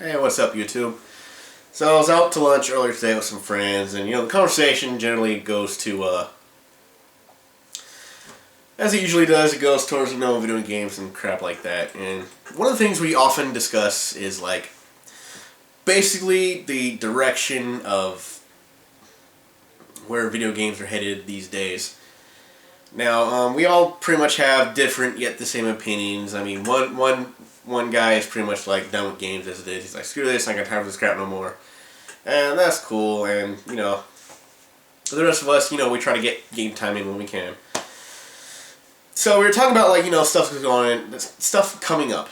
Hey, what's up, YouTube? So I was out to lunch earlier today with some friends, and the conversation generally goes to, as it usually does, it goes towards, video games and crap like that. And one of the things we often discuss is, like, basically the direction of where video games are headed these days. Now, we all pretty much have different yet the same opinions. I mean, one guy is pretty much like done with games as it is. He's like, screw this, I ain't got time for this crap no more. And that's cool, and, for the rest of us, we try to get game time in when we can. So we were talking about, like, stuff that's going on, stuff coming up,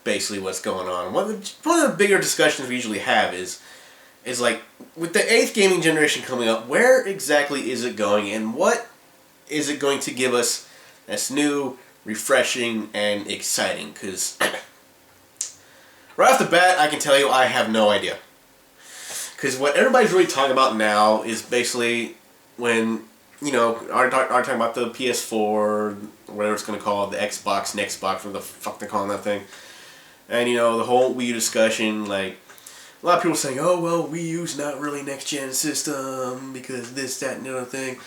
basically what's going on. One of the bigger discussions we usually have is like, with the 8th gaming generation coming up, where exactly is it going, and what is it going to give us that's new, refreshing, and exciting? Because right off the bat, I can tell you I have no idea. Because what everybody's really talking about now is basically when, are talking about the PS4, whatever it's going to call it, the Xbox, Nextbox, whatever the fuck they're calling that thing. And, the whole Wii U discussion, like, a lot of people saying, oh, well, Wii U's not really next-gen system because this, that, and the other thing.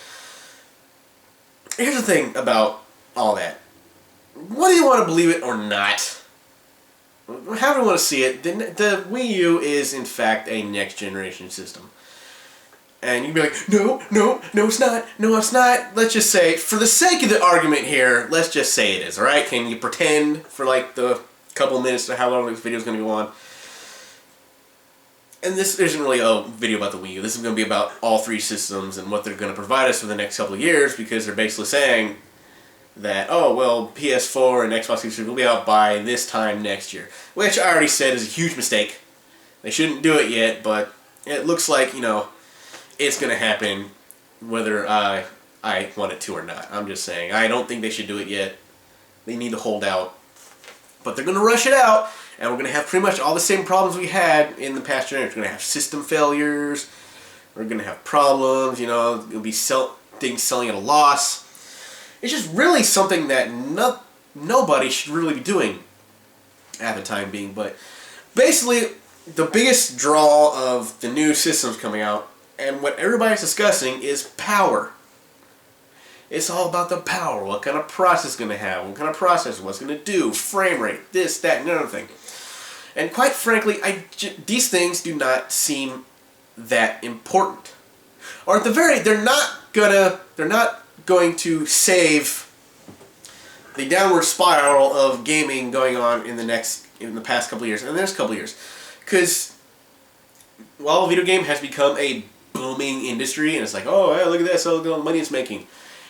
Here's the thing about all that. Whether you want to believe it or not, however you want to see it, the Wii U is in fact a next generation system. And you'd be like, no, it's not. No, it's not. Let's just say, for the sake of the argument here, let's just say it is, alright? Can you pretend for like the couple minutes to how long this video is going to go on? And this isn't really a video about the Wii U. This is going to be about all three systems and what they're going to provide us for the next couple of years, because they're basically saying that, oh, well, PS4 and Xbox 360 will be out by this time next year. Which I already said is a huge mistake. They shouldn't do it yet, but it looks like, it's going to happen whether I want it to or not. I'm just saying. I don't think they should do it yet. They need to hold out. But they're going to rush it out, and we're going to have pretty much all the same problems we had in the past generation. We're going to have system failures. We're going to have problems. It'll be things selling at a loss. It's just really something that nobody should really be doing at the time being. But basically, the biggest draw of the new systems coming out, and what everybody's discussing, is power. It's all about the power. What kind of process it's going to have. What kind of processor. What's it going to do. Frame rate. This, that, and another thing. And quite frankly, these things do not seem that important. Or at the very, they're not going to save the downward spiral of gaming going on in the past couple of years, and the next couple of years. Because while video game has become a booming industry, and it's like, oh, hey, look at this, look at all the money it's making.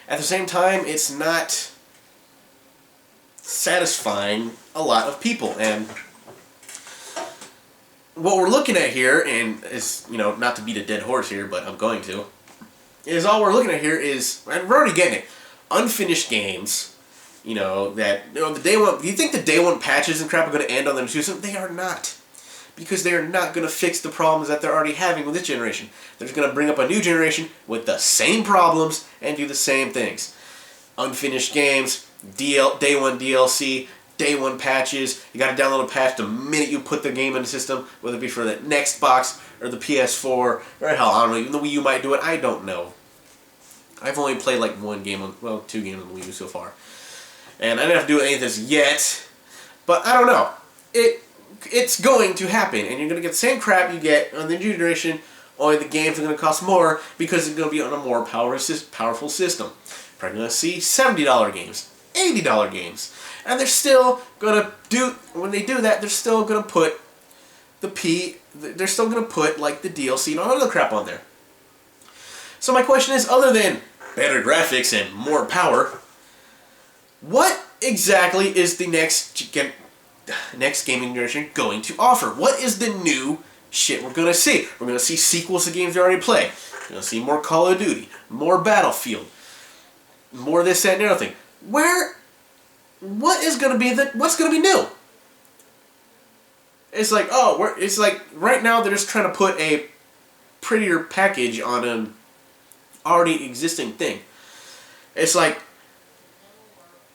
At the same time, it's not satisfying a lot of people. And what we're looking at here, and is, not to beat a dead horse here, but I'm going to, is all we're looking at here is, and we're already getting it, unfinished games, the day one, do you think the day one patches and crap are going to end on the new system? They are not. Because they are not going to fix the problems that they're already having with this generation. They're just going to bring up a new generation with the same problems and do the same things. Unfinished games, day one DLC, day one patches. You got to download a patch the minute you put the game in the system, whether it be for the Nextbox or the PS4, or hell, I don't know, even the Wii U might do it, I don't know. I've only played like 2 games on the Wii U so far. And I didn't have to do any of this yet, but I don't know. It's going to happen, and you're going to get the same crap you get on the new generation, only the games are going to cost more because it's going to be on a more powerful system. You're probably going to see $70 games, $80 games, and they're still going to do, when they do that, they're still going to put they're still going to put like the DLC and all other crap on there. So my question is, other than better graphics and more power, what exactly is the next gaming generation going to offer? What is the new shit we're going to see? We're going to see sequels to games we already play. We're going to see more Call of Duty, more Battlefield, more this, that, and the other thing. What's going to be new? It's like, it's like right now they're just trying to put a prettier package on an already existing thing. It's like,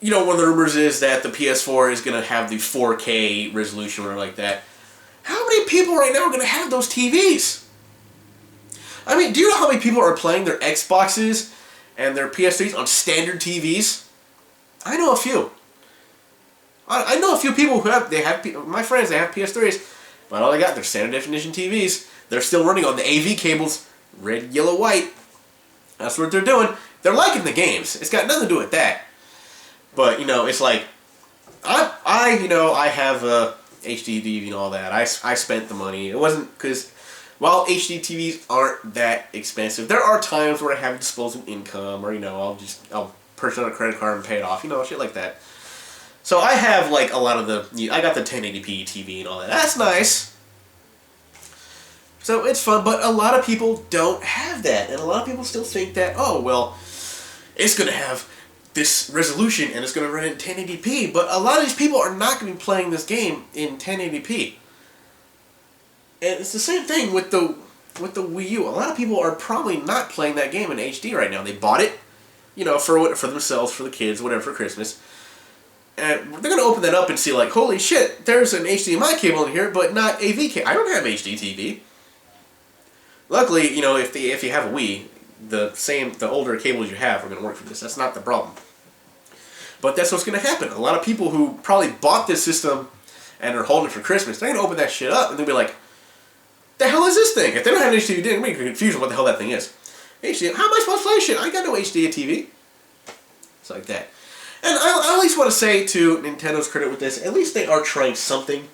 you know, one of the rumors is that the PS4 is going to have the 4K resolution or like that. How many people right now are going to have those TVs? I mean, do you know how many people are playing their Xboxes and their PS3s on standard TVs? I know a few. I know a few people who have, my friends, they have PS3s, but all they got, they're standard definition TVs. They're still running on the AV cables, red, yellow, white. That's what they're doing. They're liking the games. It's got nothing to do with that. But, it's like, I have a HD TV and all that. I spent the money. It wasn't, because while HD TVs aren't that expensive, there are times where I have disposable income, or, I'll purchase on a credit card and pay it off, shit like that. So I have, like, a lot of I got the 1080p TV and all that. That's nice. So it's fun, but a lot of people don't have that. And a lot of people still think that, oh, well, it's going to have this resolution and it's going to run in 1080p. But a lot of these people are not going to be playing this game in 1080p. And it's the same thing with the Wii U. A lot of people are probably not playing that game in HD right now. They bought it, for themselves, for the kids, whatever, for Christmas. And they're going to open that up and see, like, holy shit, there's an HDMI cable in here, but not AV cable. I don't have HD TV. Luckily, if you have a Wii, the older cables you have are going to work for this. That's not the problem. But that's what's going to happen. A lot of people who probably bought this system and are holding it for Christmas, they're going to open that shit up and they'll be like, the hell is this thing? If they don't have an HD TV, they're going to be confused on what the hell that thing is. HD, how am I supposed to play shit? I got no HD TV. It's like that. And I at least want to say to Nintendo's credit with this, at least they are trying something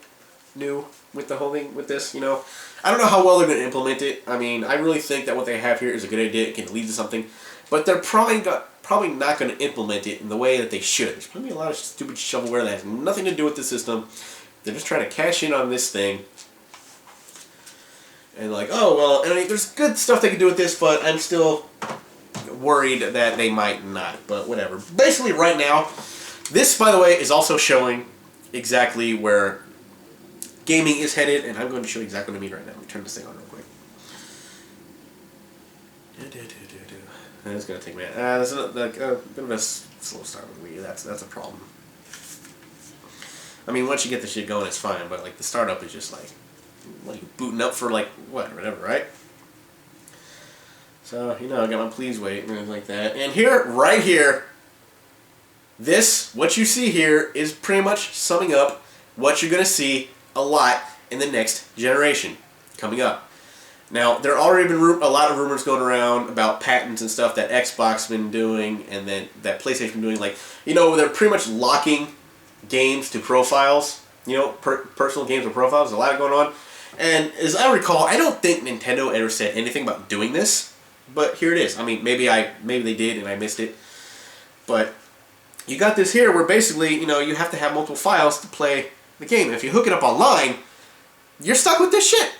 new with the whole thing, with this, I don't know how well they're going to implement it. I mean, I really think that what they have here is a good idea. It can lead to something. But they're probably not going to implement it in the way that they should. There's probably a lot of stupid shovelware that has nothing to do with the system. They're just trying to cash in on this thing. And like, oh, well, I mean, there's good stuff they can do with this, but I'm still worried that they might not, but whatever. Basically, right now, this, by the way, is also showing exactly where gaming is headed, and I'm going to show you exactly what I mean right now. Let me turn this thing on real quick. It's going to take a minute. There's a bit of a slow start with Wii. That's a problem. I mean, once you get the shit going, it's fine, but like the startup is just like booting up for like whatever, right? So, I got my please wait and things like that. And here, right here, what you see here is pretty much summing up what you're going to see a lot in the next generation coming up. Now, there already been a lot of rumors going around about patents and stuff that Xbox been doing and then that PlayStation been doing. Like, they're pretty much locking games to profiles. Personal games with profiles. There's a lot going on. And as I recall, I don't think Nintendo ever said anything about doing this. But here it is. I mean, maybe they did and I missed it. But you got this here where basically, you have to have multiple files to play the game. And if you hook it up online, you're stuck with this shit.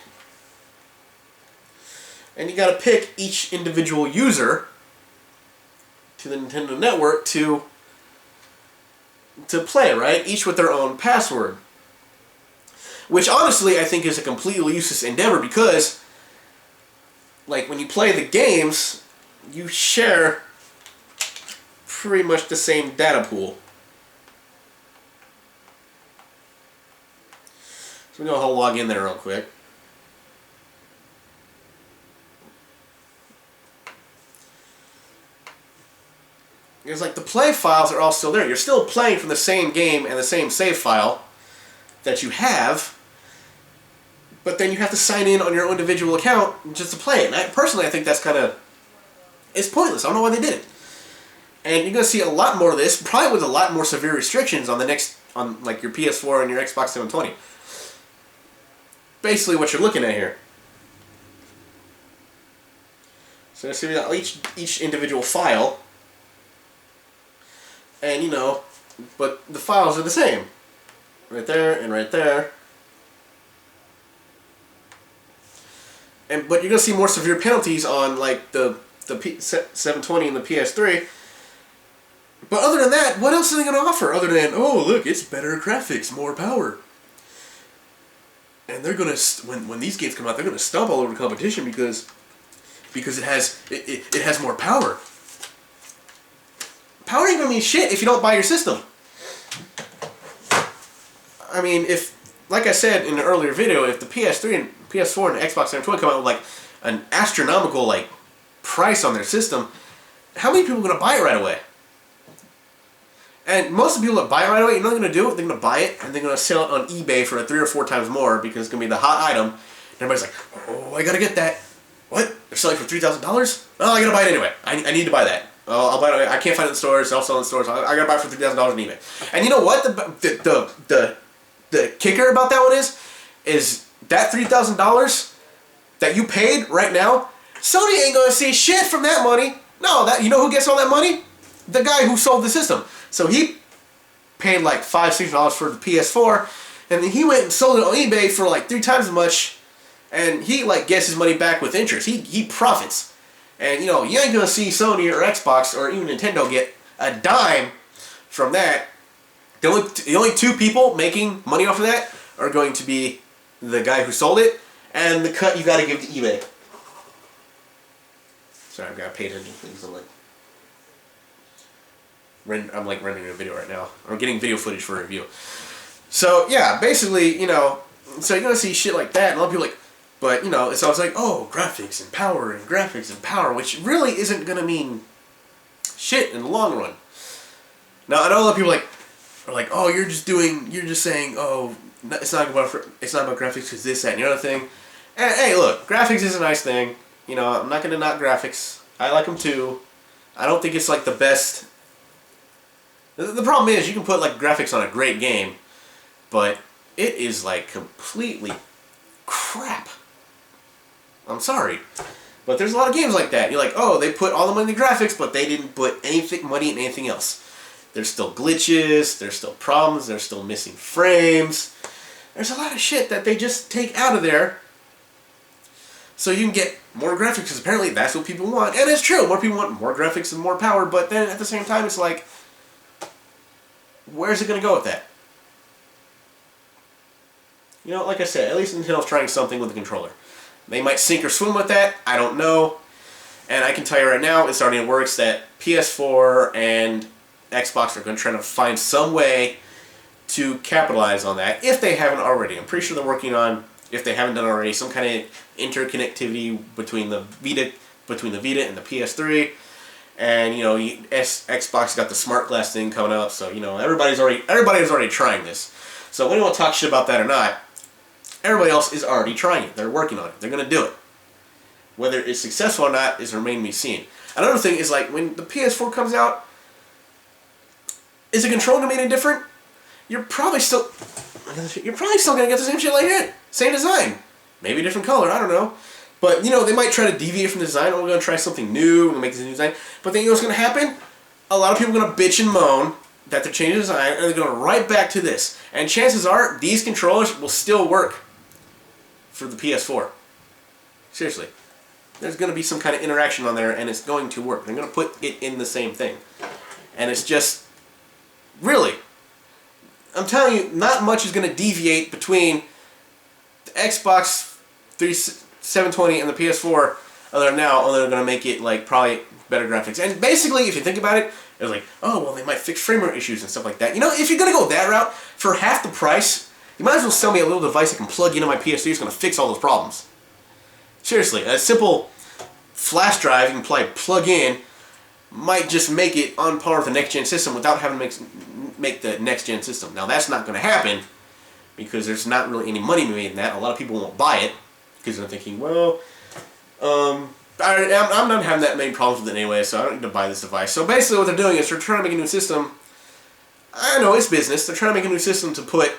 And you got to pick each individual user to the Nintendo Network to play, right? Each with their own password. Which honestly I think is a completely useless endeavor because like when you play the games, you share pretty much the same data pool. So we're going to log in there real quick. It's like the play files are all still there. You're still playing from the same game and the same save file that you have, but then you have to sign in on your own individual account just to play it. And personally, I think that's it's pointless. I don't know why they did it. And you're going to see a lot more of this, probably with a lot more severe restrictions on like your PS4 and your Xbox 720. Basically what you're looking at here. So you see each individual file, and but the files are the same. Right there and right there. But you're going to see more severe penalties on like the 720 and the PS3. But other than that, what else are they going to offer other than, oh look, it's better graphics, more power. And they're going to, when these games come out, they're going to stomp all over the competition because it has more power. Power ain't going to mean shit if you don't buy your system. I mean, like I said in an earlier video, if the PS3 and PS4 and Xbox 360 come out with like an astronomical like price on their system, how many people are going to buy it right away? And most of the people that buy it right away, you know what they're going to do? They're going to buy it and they're going to sell it on eBay for 3 or 4 times more because it's going to be the hot item. And everybody's like, oh, I got to get that. What? They're selling for $3,000? Oh, I got to buy it anyway. I need to buy that. Oh, I'll buy it. I can't find it in stores. I'll sell it in stores. I got to buy it for $3,000 on eBay. And you know what? The kicker about that one is that $3,000 that you paid right now, Sony ain't going to see shit from that money. No, you know who gets all that money? The guy who sold the system. So he paid like $5, $6 for the PS4, and then he went and sold it on eBay for like 3 times as much, and he like gets his money back with interest. He profits. And you know, you ain't gonna see Sony or Xbox or even Nintendo get a dime from that. The only 2 people making money off of that are going to be the guy who sold it and the cut you gotta give to eBay. Sorry, I've got to pay attention to things. I'm like rendering a video right now. I'm getting video footage for a review. So yeah, basically, you know, so you're gonna see shit like that, and a lot of people like, but you know, it's always like, oh, graphics and power, which really isn't gonna mean shit in the long run. Now I know a lot of people are like, oh, you're just saying, oh, it's not about graphics because this, that, and the other thing. And hey, look, graphics is a nice thing. You know, I'm not gonna knock graphics. I like them too. I don't think it's like the best. The problem is you can put like graphics on a great game, but it is like completely crap. I'm sorry, but there's a lot of games like that. You're like, oh, they put all the money in the graphics, but they didn't put money in anything else. There's still glitches, there's still problems, there's still missing frames. There's a lot of shit that they just take out of there so you can get more graphics, because apparently that's what people want. And it's true, more people want more graphics and more power, but then at the same time it's like, where's it going to go with that? You know, like I said, at least Nintendo's trying something with the controller. They might sink or swim with that, I don't know. And I can tell you right now, it's already in works that PS4 and Xbox are going to try to find some way to capitalize on that, if they haven't already. I'm pretty sure they're working on, if they haven't done already, some kind of interconnectivity between the Vita and the PS3. And you know, Xbox got the smart glass thing coming up, so you know everybody's already trying this. So when you want to talk shit about that or not, everybody else is already trying it. They're working on it. They're gonna do it. Whether it's successful or not is remain to be seen. Another thing is like when the PS4 comes out, is the controller gonna be any different? You're probably still gonna get the same shit like that. Same design, maybe a different color. I don't know. But, you know, they might try to deviate from the design. Oh, we're going to try something new. We're going to make this new design. But then you know what's going to happen? A lot of people are going to bitch and moan that they're changing the design, and they're going right back to this. And chances are, these controllers will still work for the PS4. Seriously. There's going to be some kind of interaction on there, and it's going to work. They're going to put it in the same thing. And it's just, really, I'm telling you, not much is going to deviate between the Xbox 720 and the PS4 other than now, they're going to make it like probably better graphics. And basically, if you think about it, it's like, oh, well, they might fix frame rate issues and stuff like that. You know, if you're going to go that route, for half the price, you might as well sell me a little device I can plug into my PS3 that's going to fix all those problems. Seriously, a simple flash drive you can plug in might just make it on par with the next-gen system without having to make the next-gen system. Now, that's not going to happen because there's not really any money made in that. A lot of people won't buy it because they're thinking, well, I'm not having that many problems with it anyway, so I don't need to buy this device. So basically what they're doing is they're trying to make a new system. I know, it's business. They're trying to make a new system to put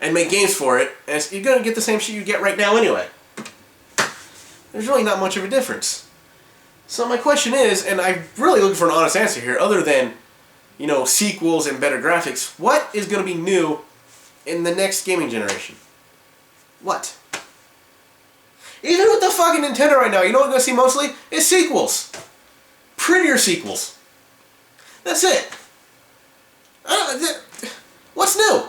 and make games for it, and you're going to get the same shit you get right now anyway. There's really not much of a difference. So my question is, and I'm really looking for an honest answer here, other than, you know, sequels and better graphics, what is going to be new in the next gaming generation? What? Even with the fucking Nintendo right now, you know what we're going to see mostly? Is sequels. Prettier sequels. That's it. What's new?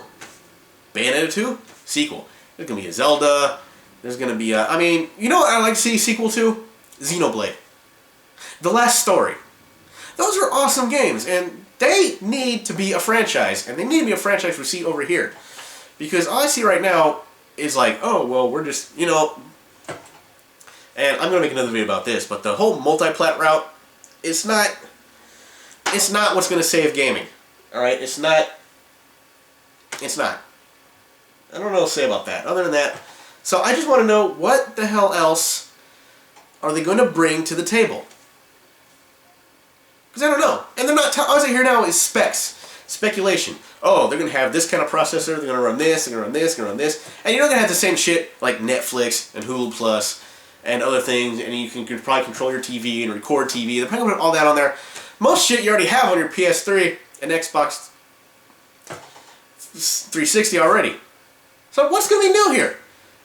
Bayonetta 2? Sequel. There's going to be a Zelda. There's going to be a... I mean, you know what I'd like to see sequel to? Xenoblade. The Last Story. Those are awesome games, and they need to be a franchise, and they need to be a franchise we see over here. Because all I see right now is like, oh, well, we're just, you know, and I'm going to make another video about this, but the whole multi-plat route, it's not what's going to save gaming. Alright? It's not. I don't know what to say about that. Other than that, so I just want to know what the hell else are they going to bring to the table? Because I don't know. And they're not, all I hear now is specs. Speculation. Oh, they're going to have this kind of processor, they're going to run this, they're going to run this, they're going to run this. And you're not going to have the same shit like Netflix and Hulu Plus and other things, and you can probably control your TV and record TV. They're probably going to put all that on there. Most shit you already have on your PS3 and Xbox 360 already. So what's going to be new here?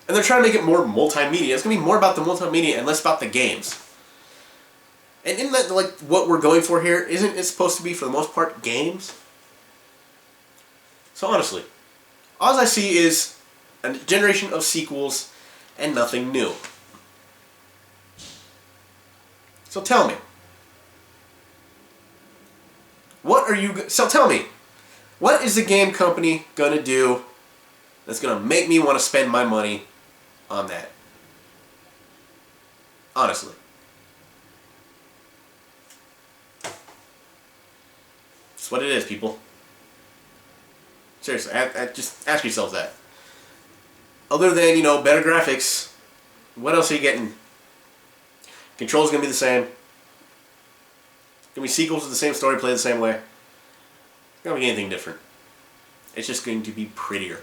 And they're trying to make it more multimedia. It's going to be more about the multimedia and less about the games. And isn't that like what we're going for here? Isn't it supposed to be, for the most part, games? So honestly, all I see is a generation of sequels and nothing new. So tell me. So tell me, what is the game company going to do that's going to make me want to spend my money on that? Honestly. That's what it is, people. Seriously, just ask yourselves that. Other than, you know, better graphics, what else are you getting? Control's going to be the same. Going to be sequels to the same story, played the same way. It's not going to be anything different. It's just going to be prettier.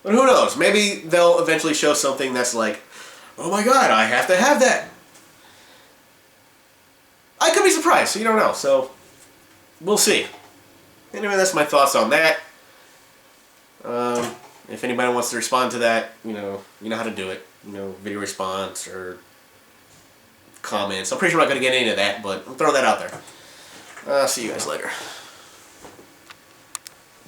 But who knows? Maybe they'll eventually show something that's like, oh my god, I have to have that. I could be surprised, so you don't know. So, we'll see. Anyway, that's my thoughts on that. If anybody wants to respond to that, you know how to do it. You know, video response or comments. I'm pretty sure I'm not going to get any of that, but I'm throwing that out there. See you guys later.